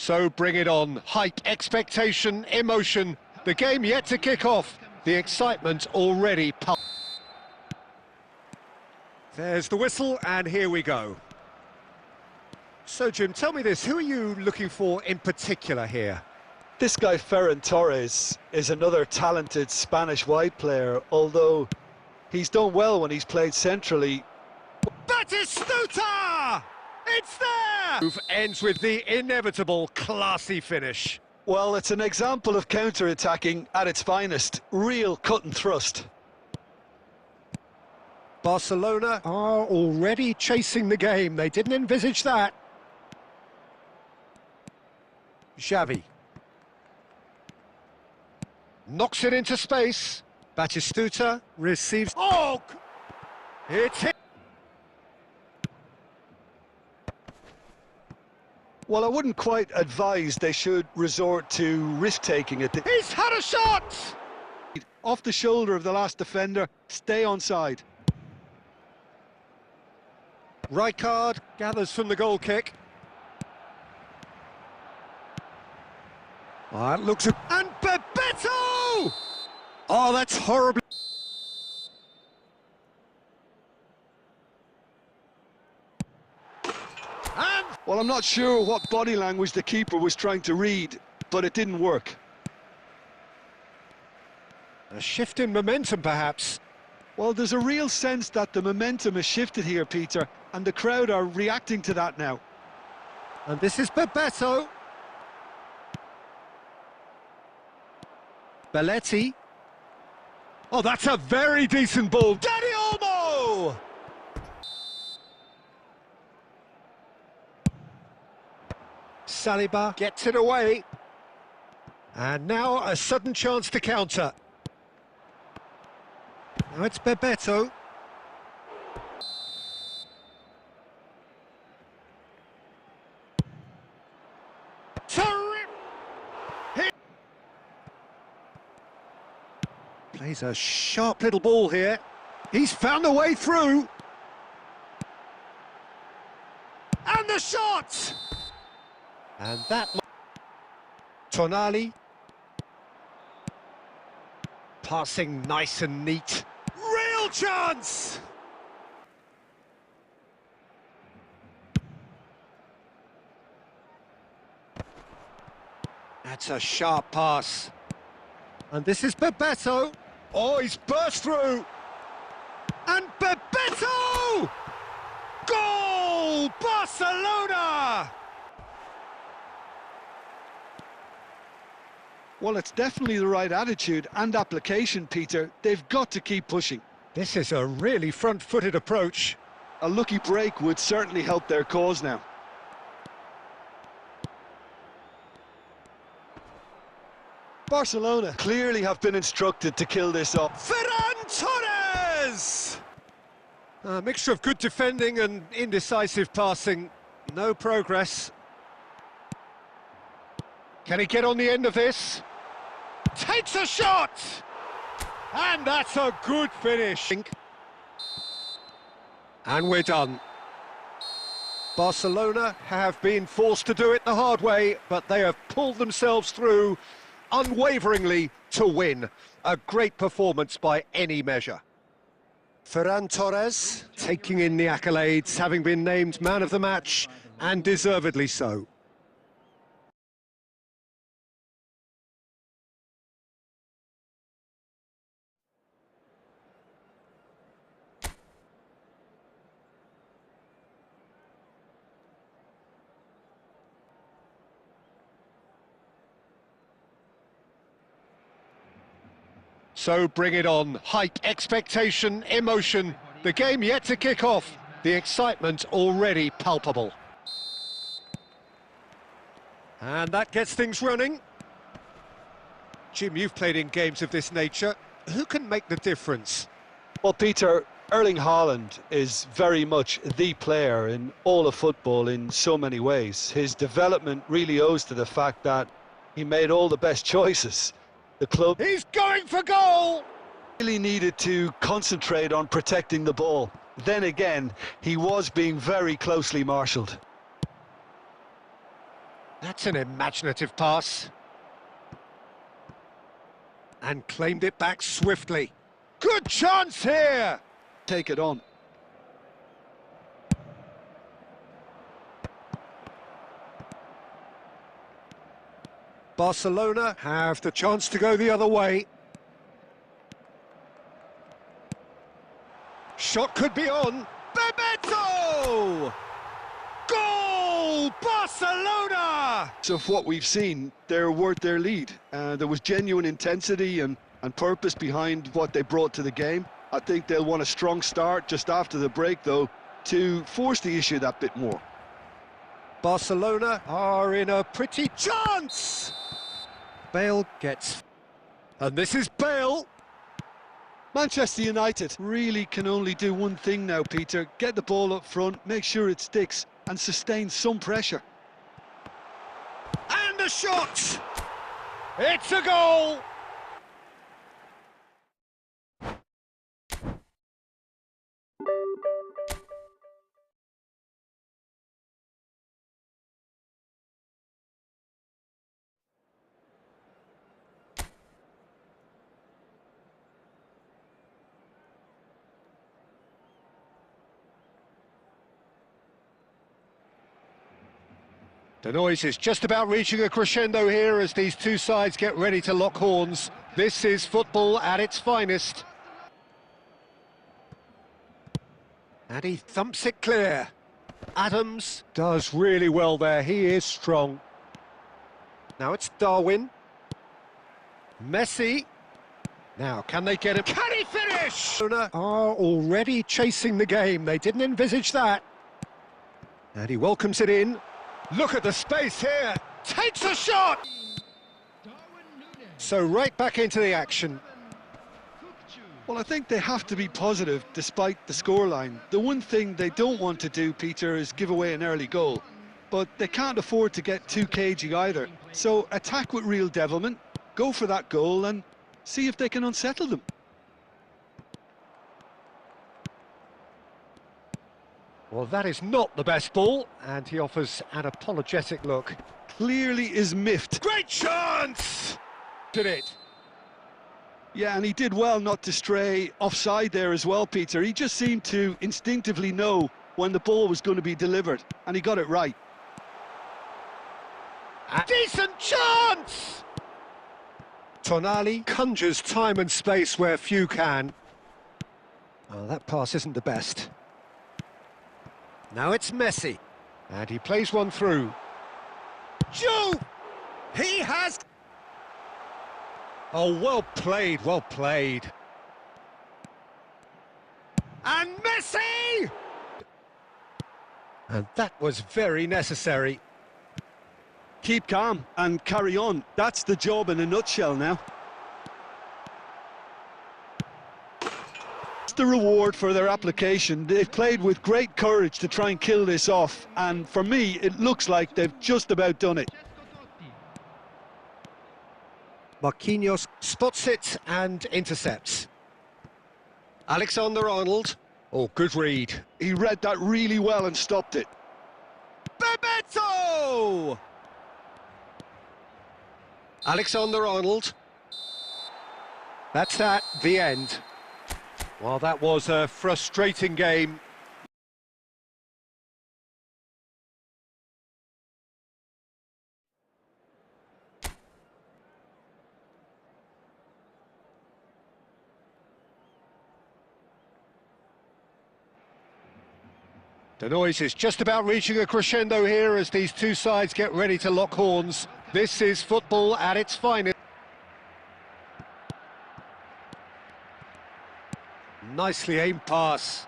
So bring it on. Hype, expectation, emotion. The game yet to kick off. The excitement already pulsing. There's the whistle, and here we go. So, Jim, tell me this, who are you looking for in particular here? This guy, Feiran Torres, is another talented Spanish wide player, although he's done well when he's played centrally. Batistuta! It's there! Move ends with the inevitable classy finish. Well, it's an example of counter-attacking at its finest. Real cut and thrust. Barcelona are already chasing the game. They didn't envisage that. Xavi. Knocks it into space. Batistuta receives... Oh! It's hit. Well, I wouldn't quite advise they should resort to risk-taking at the... He's had a shot! Off the shoulder of the last defender, stay onside. Rijkaard gathers from the goal kick. That looks... And Bebeto! Oh, that's horribly... And... Well, I'm not sure what body language the keeper was trying to read, but it didn't work. A shift in momentum, perhaps. Well, there's a real sense that the momentum has shifted here, Peter, and the crowd are reacting to that now. And this is Bebeto. Belletti. Oh, that's a very decent ball. Dani Olmo! Saliba gets it away. And now a sudden chance to counter. Now it's Bebeto. Plays a sharp little ball here. He's found a way through. And the shot! And that... Tonali. Passing nice and neat. Real chance! That's a sharp pass. And this is Bebeto. Oh, he's burst through. And Bebeto! Goal! Barcelona! Well, it's definitely the right attitude and application, Peter. They've got to keep pushing. This is a really front-footed approach. A lucky break would certainly help their cause now. Barcelona clearly have been instructed to kill this off. Feiran Torres! A mixture of good defending and indecisive passing. No progress. Can he get on the end of this? Takes a shot! And that's a good finish. And we're done. Barcelona have been forced to do it the hard way, but they have pulled themselves through unwaveringly to win. A great performance by any measure. Feiran Torres taking in the accolades, having been named man of the match, and deservedly so. So bring it on. Hype, expectation, emotion. The game yet to kick off. The excitement already palpable. And that gets things running. Jim, you've played in games of this nature. Who can make the difference? Well, Peter, Erling Haaland is very much the player in all of football in so many ways. His development really owes to the fact that he made all the best choices. The club... He's going for goal! Really needed to concentrate on protecting the ball. Then again, he was being very closely marshalled. That's an imaginative pass. And claimed it back swiftly. Good chance here! Take it on. Barcelona have the chance to go the other way. Shot could be on. Bebeto! Goal! Barcelona! So of what we've seen, they're worth their lead. There was genuine intensity and purpose behind what they brought to the game. I think they'll want a strong start just after the break, though, to force the issue that bit more. Barcelona are in a pretty chance! Bale gets... And this is Bale! Manchester United really can only do one thing now, Peter. Get the ball up front, make sure it sticks, and sustain some pressure. And a shot! It's a goal! The noise is just about reaching a crescendo here as these two sides get ready to lock horns. This is football at its finest. And he thumps it clear. Adams does really well there, he is strong. Now it's Darwin. Messi. Now, can they get him? Can he finish? Are already chasing the game, they didn't envisage that. And he welcomes it in. Look at the space here, takes a shot! So right back into the action. Well, I think they have to be positive despite the scoreline. The one thing they don't want to do, Peter, is give away an early goal. But they can't afford to get too cagey either. So attack with real devilment, go for that goal and see if they can unsettle them. Well, that is not the best ball, and he offers an apologetic look. Clearly is miffed. Great chance! Did it? Yeah, and he did well not to stray offside there as well, Peter. He just seemed to instinctively know when the ball was going to be delivered, and he got it right. A decent chance! Tonali conjures time and space where few can. Oh, that pass isn't the best. Now it's Messi, and he plays one through. Joe! He has... Oh, well played, well played. And Messi! And that was very necessary. Keep calm and carry on. That's the job in a nutshell now. The reward for their application. They've played with great courage to try and kill this off, and for me it looks like they've just about done it. Marquinhos spots it and intercepts. Alexander-Arnold. Oh, good read. He read that really well and stopped it. Bebeto! Alexander-Arnold. That's that, the end. Well, that was a frustrating game. The noise is just about reaching a crescendo here as these two sides get ready to lock horns. This is football at its finest. Nicely aimed pass.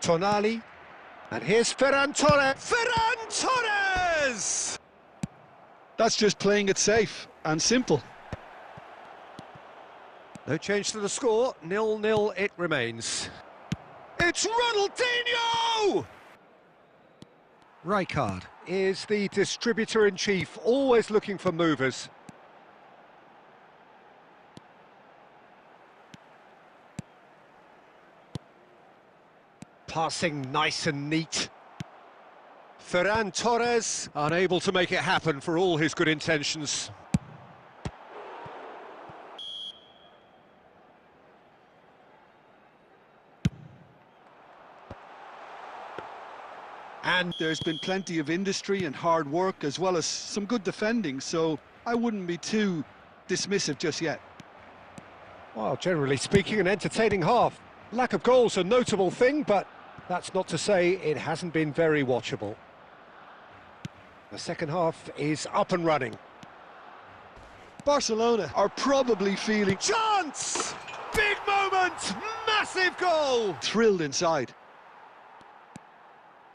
Tonali. And here's Ferran Torres. Ferran Torres! That's just playing it safe and simple. No change to the score. 0-0 it remains. It's Ronaldinho! Rijkaard is the distributor-in-chief, always looking for movers. Passing nice and neat. Ferran Torres, unable to make it happen for all his good intentions. And there's been plenty of industry and hard work as well as some good defending, so I wouldn't be too dismissive just yet. Well, generally speaking, an entertaining half. Lack of goals a notable thing, but that's not to say it hasn't been very watchable. The second half is up and running. Barcelona are probably feeling Chance! Big moment! Massive goal! thrilled inside.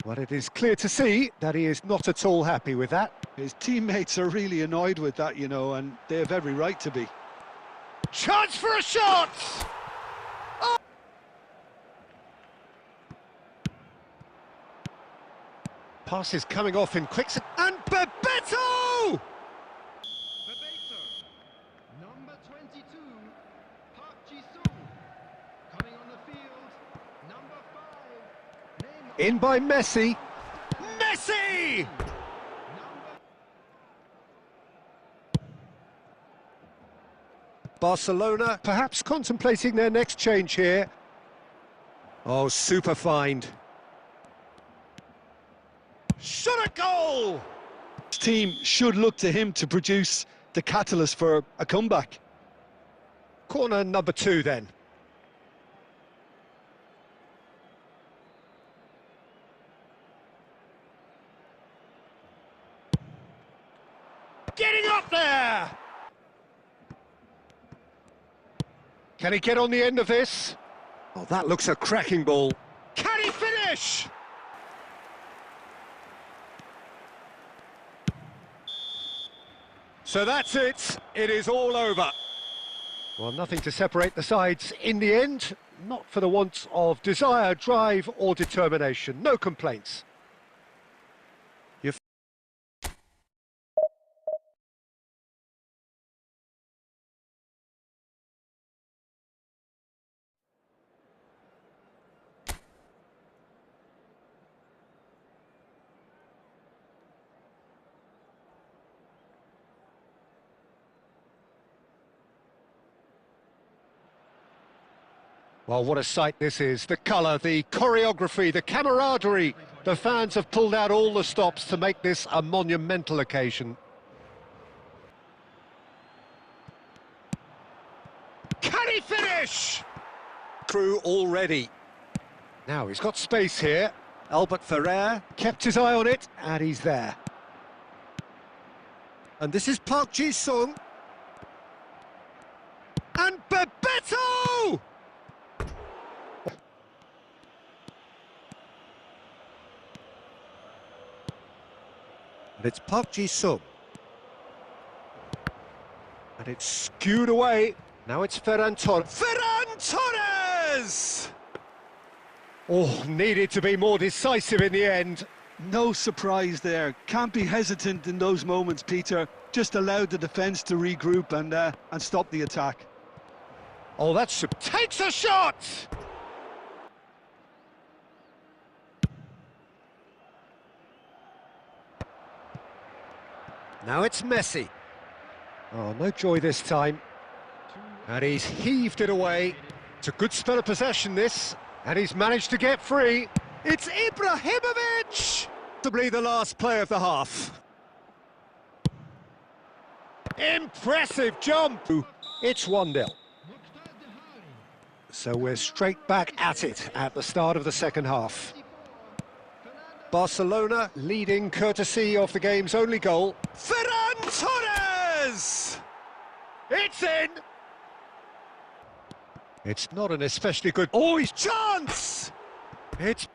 Well, it is clear to see that he is not at all happy with that. His teammates are really annoyed with that, you know, and they have every right to be. Chance for a shot! Oh. Pass is coming off in quick... And Bebeto! Number 22, Park Ji-sung. Coming on the field, number 5. In by Messi. Messi! Barcelona perhaps contemplating their next change here. Oh, super find. Shot a goal! His team should look to him to produce the catalyst for a comeback. Corner number 2 then. Getting up there! Can he get on the end of this? Oh, that looks a cracking ball. Can he finish? So that's it. It is all over. Well, nothing to separate the sides in the end. Not for the want of desire, drive or determination. No complaints. Well, what a sight this is. The colour, the choreography, the camaraderie. The fans have pulled out all the stops to make this a monumental occasion. Can he finish? Through already. Now he's got space here. Albert Ferrer kept his eye on it, and he's there. And this is Park Ji-sung. And Bebeto! And it's Park Ji-sung. And it's skewed away. Now it's Ferran Torres. Ferran Torres! Oh, needed to be more decisive in the end. No surprise there. Can't be hesitant in those moments, Peter. Just allowed the defence to regroup and stop the attack. Oh, that's... takes a shot! Now it's Messi. Oh, no joy this time. And he's heaved it away. It's a good spell of possession, this. And he's managed to get free. It's Ibrahimovic! Possibly the last play of the half. Impressive jump! It's 1-0. So we're straight back at it at the start of the second half. Barcelona leading courtesy of the game's only goal. Ferran Torres! It's in! It's not an especially good... Oh, he's chance! It's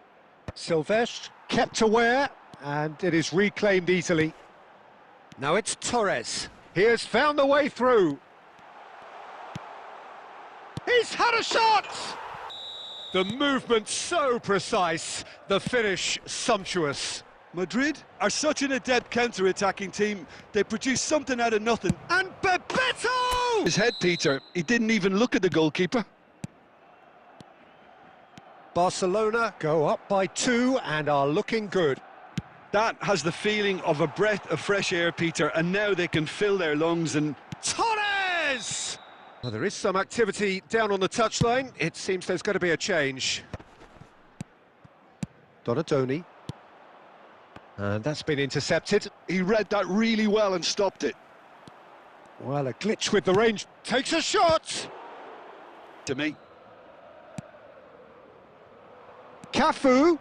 Silvestre kept aware, and it is reclaimed easily. Now it's Torres. He has found the way through. He's had a shot! The movement so precise, the finish sumptuous. Madrid are such an adept counter-attacking team. They produce something out of nothing. And Bebeto! His head, Peter. He didn't even look at the goalkeeper. Barcelona go up by 2 and are looking good. That has the feeling of a breath of fresh air, Peter, and now they can fill their lungs and... Torres! Well, there is some activity down on the touchline. It seems there's going to be a change. Donadoni. And that's been intercepted. He read that really well and stopped it. Well, a glitch with the range. Takes a shot! To me. Cafu.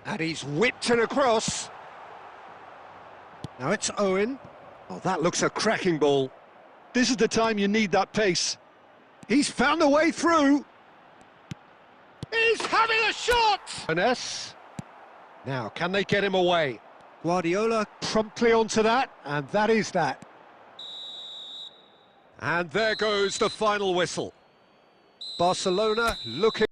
And he's whipped it across. Now it's Owen. Oh, that looks a cracking ball. This is the time you need that pace. He's found a way through. He's having a shot! Finesse. Now, can they get him away? Guardiola promptly onto that, and that is that. And there goes the final whistle. Barcelona looking...